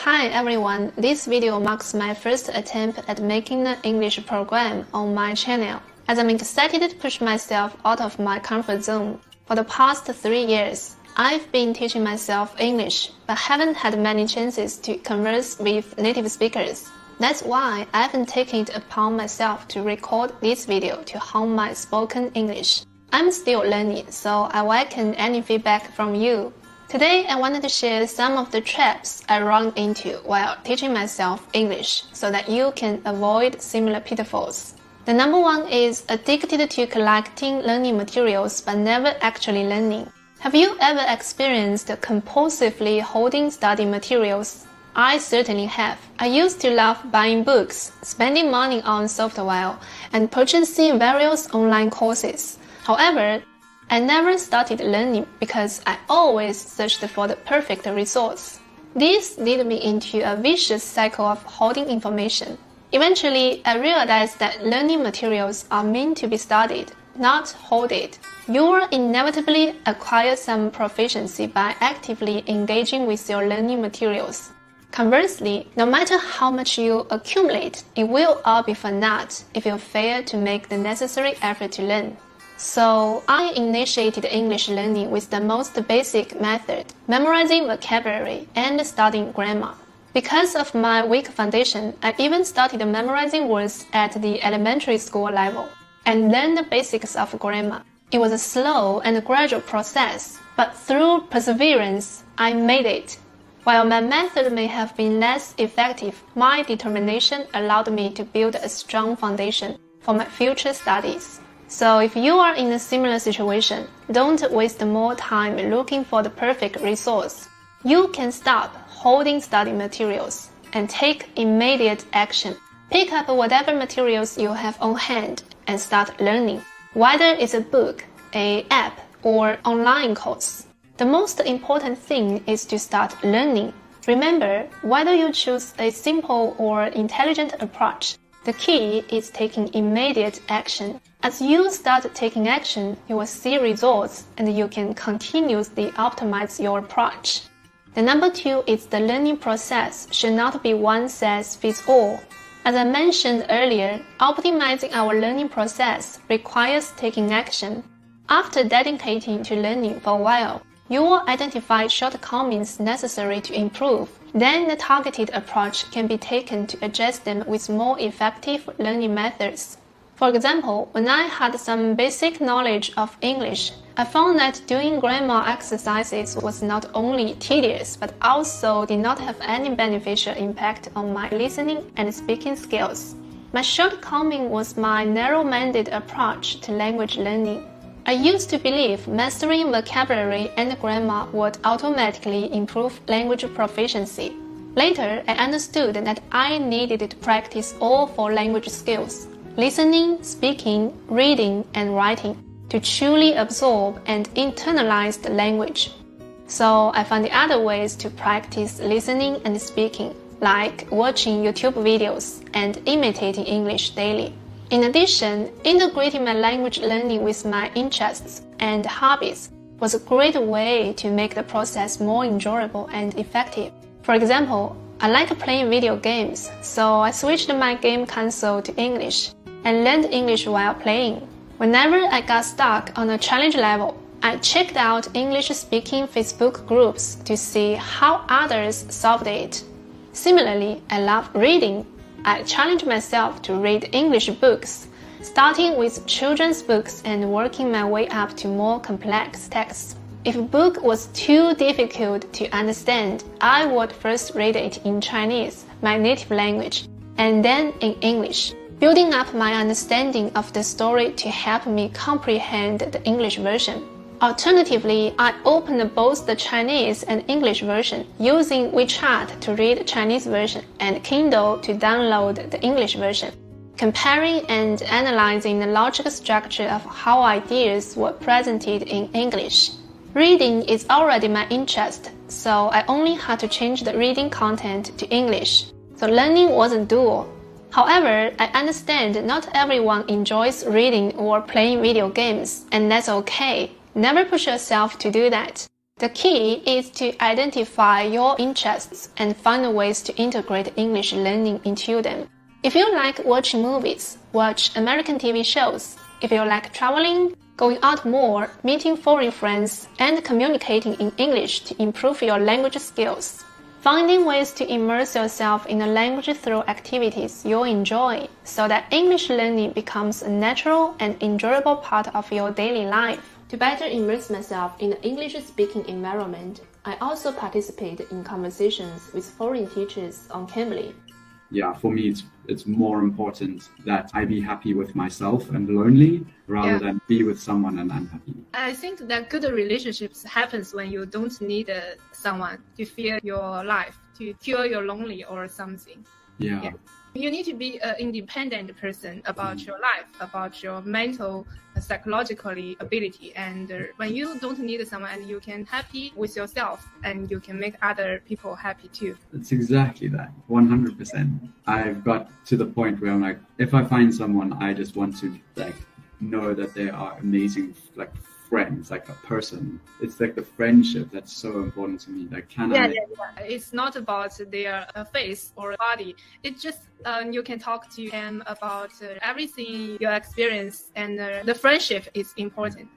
Hi everyone, this video marks my first attempt at making an English program on my channel, as I'm excited to push myself out of my comfort zone. For the past 3 years, I've been teaching myself English, but haven't had many chances to converse with native speakers. That's why I've taken it upon myself to record this video to hone my spoken English. I'm still learning, so I welcome any feedback from you. Today, I wanted to share some of the traps I run into while teaching myself English so that you can avoid similar pitfalls. The number one is addicted to collecting learning materials but never actually learning. Have you ever experienced compulsively holding study materials? I certainly have. I used to love buying books, spending money on software, and purchasing various online courses. However, I never started learning because I always searched for the perfect resource. This led me into a vicious cycle of holding information. Eventually, I realized that learning materials are meant to be studied, not hoarded. You will inevitably acquire some proficiency by actively engaging with your learning materials. Conversely, no matter how much you accumulate, it will all be for naught if you fail to make the necessary effort to learn. So, I initiated English learning with the most basic method, memorizing vocabulary and studying grammar. Because of my weak foundation, I even started memorizing words at the elementary school level and learned the basics of grammar. It was a slow and gradual process, but through perseverance, I made it. While my method may have been less effective, my determination allowed me to build a strong foundation for my future studies. So if you are in a similar situation, don't waste more time looking for the perfect resource. You can stop holding study materials and take immediate action. Pick up whatever materials you have on hand and start learning, whether it's a book, an app, or online course. The most important thing is to start learning. Remember, whether you choose a simple or intelligent approach, the key is taking immediate action. As you start taking action, you will see results and you can continuously optimize your approach. The number 2 is the learning process should not be one size fits all. As I mentioned earlier, optimizing our learning process requires taking action. After dedicating to learning for a while, you will identify shortcomings necessary to improve. Then the targeted approach can be taken to adjust them with more effective learning methods. For example, when I had some basic knowledge of English, I found that doing grammar exercises was not only tedious but also did not have any beneficial impact on my listening and speaking skills. My shortcoming was my narrow-minded approach to language learning. I used to believe mastering vocabulary and grammar would automatically improve language proficiency. Later, I understood that I needed to practice all 4 language skills: listening, speaking, reading, and writing, to truly absorb and internalize the language. So I found the other ways to practice listening and speaking, like watching YouTube videos and imitating English daily. In addition, integrating my language learning with my interests and hobbies was a great way to make the process more enjoyable and effective. For example, I like playing video games, so I switched my game console to English and learned English while playing. Whenever I got stuck on a challenge level, I checked out English-speaking Facebook groups to see how others solved it. Similarly, I love reading. I challenged myself to read English books, starting with children's books and working my way up to more complex texts. If a book was too difficult to understand, I would first read it in Chinese, my native language, and then in English, building up my understanding of the story to help me comprehend the English version. Alternatively, I opened both the Chinese and English version, using WeChat to read the Chinese version and Kindle to download the English version, comparing and analyzing the logical structure of how ideas were presented in English. Reading is already my interest, so I only had to change the reading content to English. So learning wasn't dual. However, I understand not everyone enjoys reading or playing video games, and that's okay. Never push yourself to do that. The key is to identify your interests and find ways to integrate English learning into them. If you like watching movies, watch American TV shows. If you like traveling, going out more, meeting foreign friends, and communicating in English to improve your language skills. Finding ways to immerse yourself in the language through activities you enjoy so that English learning becomes a natural and enjoyable part of your daily life. To better immerse myself in the English-speaking environment, I also participate in conversations with foreign teachers on Cambly. Yeah, for me, it's more important that I be happy with myself and lonely rather than be with someone and unhappy. I think that good relationships happens when you don't need someone to fill your life, to cure your lonely or something. Yeah. You need to be an independent person about your life, about your mental, psychologically ability. And when you don't need someone and you can happy with yourself and you can make other people happy too. It's exactly that, 100%. I've got to the point where I'm like, if I find someone, I just want to know that they are amazing, friends, like a person. It's like the friendship that's so important to me. It's not about their face or body. It's just you can talk to them about everything you experience, and the friendship is important.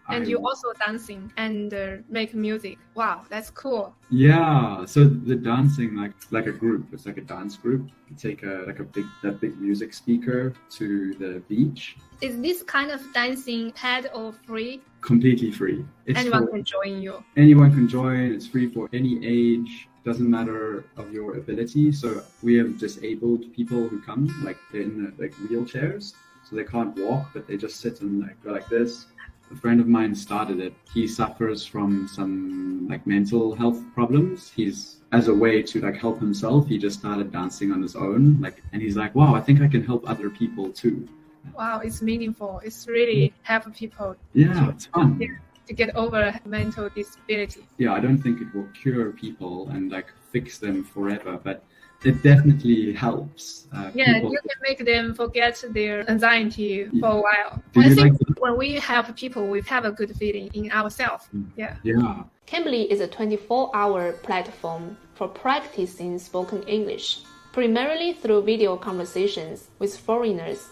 And you also dancing and make music. Wow, that's cool. Yeah, so the dancing, like a group, it's like a dance group. You take that big music speaker to the beach. Is this kind of dancing paid or free? Completely free. Anyone can join you. Anyone can join. It's free for any age. Doesn't matter of your ability. So we have disabled people who come, they're in wheelchairs, so they can't walk, but they just sit and go like this. A friend of mine started it. He suffers from some mental health problems. As a way to help himself, he just started dancing on his own. And he's like, wow, I think I can help other people too. Wow, it's meaningful. It's really help people. Yeah, it's fun. To get over mental disability. Yeah, I don't think it will cure people and fix them forever, but it definitely helps. You can make them forget their anxiety for a while. I think when we help people, we have a good feeling in ourselves. Yeah. Cambly is a 24-hour platform for practicing spoken English, primarily through video conversations with foreigners.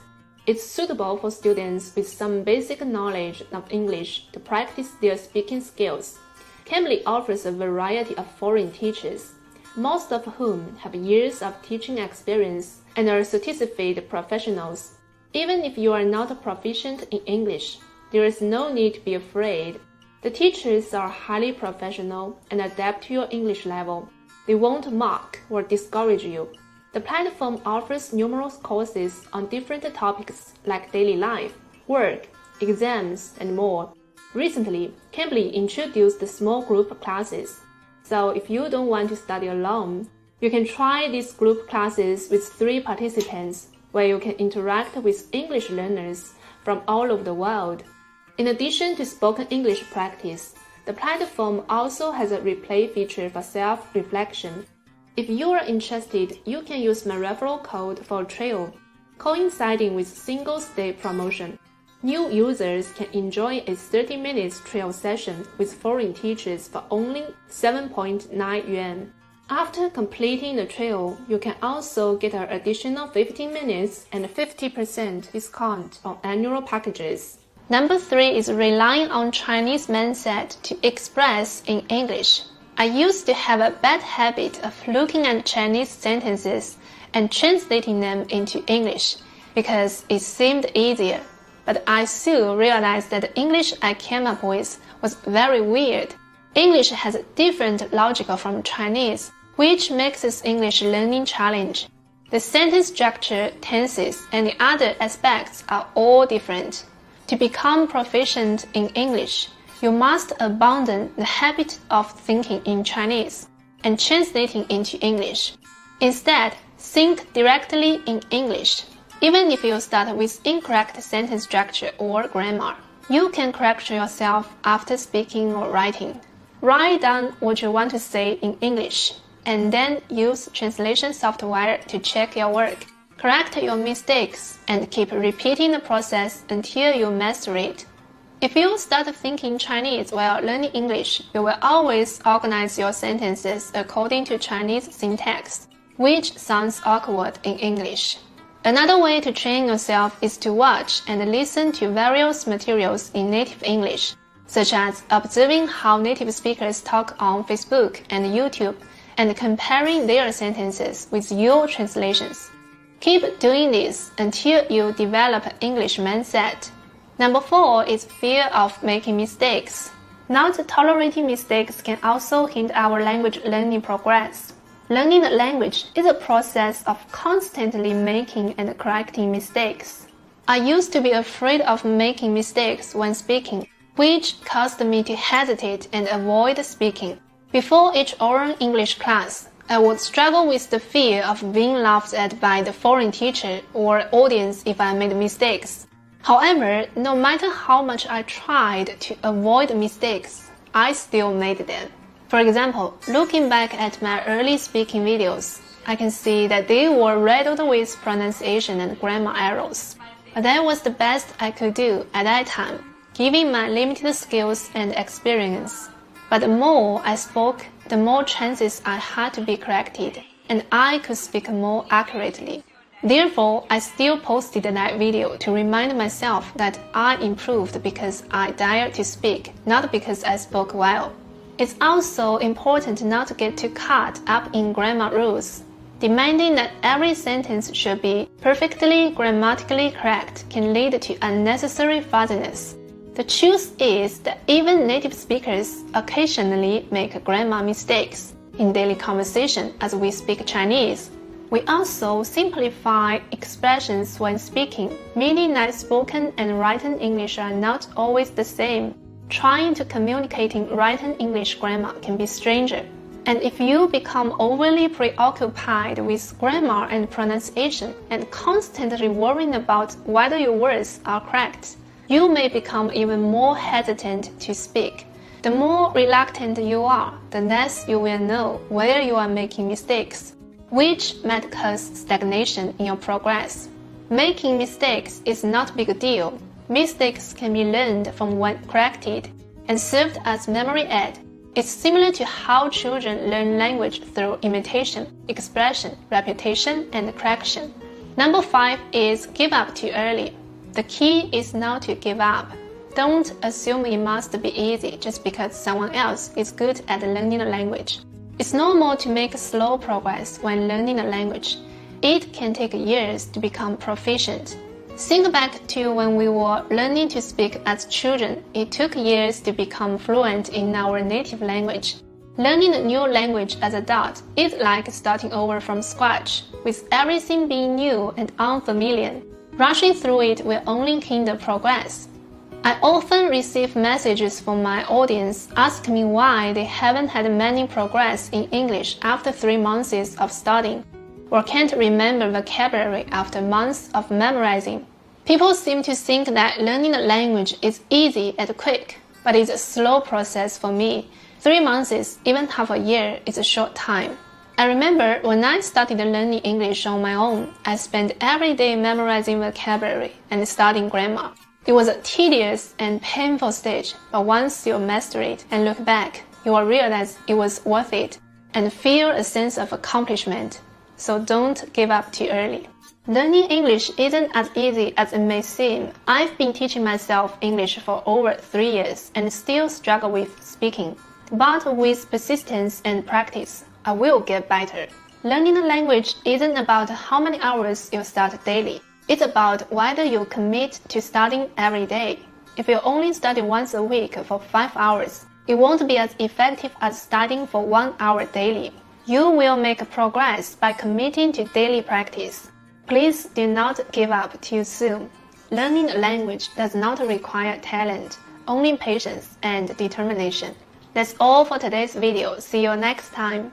It's suitable for students with some basic knowledge of English to practice their speaking skills. Cambly offers a variety of foreign teachers, most of whom have years of teaching experience and are certified professionals. Even if you are not proficient in English, there is no need to be afraid. The teachers are highly professional and adapt to your English level. They won't mock or discourage you. The platform offers numerous courses on different topics like daily life, work, exams, and more. Recently, Cambly introduced small group classes. So if you don't want to study alone, you can try these group classes with 3 participants, where you can interact with English learners from all over the world. In addition to spoken English practice, the platform also has a replay feature for self-reflection. If you are interested, you can use my referral code for a trial, coinciding with Singles Day promotion. New users can enjoy a 30-minute trial session with foreign teachers for only 7.9 yuan. After completing the trial, you can also get an additional 15 minutes and 50% discount on annual packages. Number 3 is relying on Chinese mindset to express in English. I used to have a bad habit of looking at Chinese sentences and translating them into English because it seemed easier. But I soon realized that the English I came up with was very weird. English has a different logic from Chinese, which makes this English learning challenge. The sentence structure, tenses, and the other aspects are all different. To become proficient in English, you must abandon the habit of thinking in Chinese and translating into English. Instead, think directly in English. Even if you start with incorrect sentence structure or grammar, you can correct yourself after speaking or writing. Write down what you want to say in English, and then use translation software to check your work. Correct your mistakes and keep repeating the process until you master it. If you start thinking Chinese while learning English, you will always organize your sentences according to Chinese syntax, which sounds awkward in English. Another way to train yourself is to watch and listen to various materials in native English, such as observing how native speakers talk on Facebook and YouTube and comparing their sentences with your translations. Keep doing this until you develop an English mindset. Number 4 is fear of making mistakes. Not tolerating mistakes can also hinder our language learning progress. Learning a language is a process of constantly making and correcting mistakes. I used to be afraid of making mistakes when speaking, which caused me to hesitate and avoid speaking. Before each oral English class, I would struggle with the fear of being laughed at by the foreign teacher or audience if I made mistakes. However, no matter how much I tried to avoid mistakes, I still made them. For example, looking back at my early speaking videos, I can see that they were riddled with pronunciation and grammar errors. But that was the best I could do at that time, given my limited skills and experience. But the more I spoke, the more chances I had to be corrected, and I could speak more accurately. Therefore, I still posted that video to remind myself that I improved because I dared to speak, not because I spoke well. It's also important not to get too caught up in grammar rules. Demanding that every sentence should be perfectly grammatically correct can lead to unnecessary fuzziness. The truth is that even native speakers occasionally make grammar mistakes in daily conversation as we speak Chinese. We also simplify expressions when speaking, meaning that spoken and written English are not always the same. Trying to communicate in written English grammar can be stranger. And if you become overly preoccupied with grammar and pronunciation and constantly worrying about whether your words are correct, you may become even more hesitant to speak. The more reluctant you are, the less you will know where you are making mistakes, which might cause stagnation in your progress. Making mistakes is not a big deal. Mistakes can be learned from when corrected and served as memory aid. It's similar to how children learn language through imitation, expression, repetition, and correction. Number 5 is give up too early. The key is not to give up. Don't assume it must be easy just because someone else is good at learning a language. It's normal to make slow progress when learning a language. It can take years to become proficient. Think back to when we were learning to speak as children. It took years to become fluent in our native language. Learning a new language as an adult is like starting over from scratch, with everything being new and unfamiliar. Rushing through it will only hinder progress. I often receive messages from my audience asking me why they haven't had many progress in English after 3 months of studying, or can't remember vocabulary after months of memorizing. People seem to think that learning a language is easy and quick, but it's a slow process for me. 3 months, even half a year, is a short time. I remember when I started learning English on my own, I spent every day memorizing vocabulary and studying grammar. It was a tedious and painful stage, but once you master it and look back, you will realize it was worth it and feel a sense of accomplishment. So don't give up too early. Learning English isn't as easy as it may seem. I've been teaching myself English for over 3 years and still struggle with speaking. But with persistence and practice, I will get better. Learning a language isn't about how many hours you start daily. It's about whether you commit to studying every day. If you only study once a week for 5 hours, it won't be as effective as studying for 1 hour daily. You will make progress by committing to daily practice. Please do not give up too soon. Learning a language does not require talent, only patience and determination. That's all for today's video. See you next time.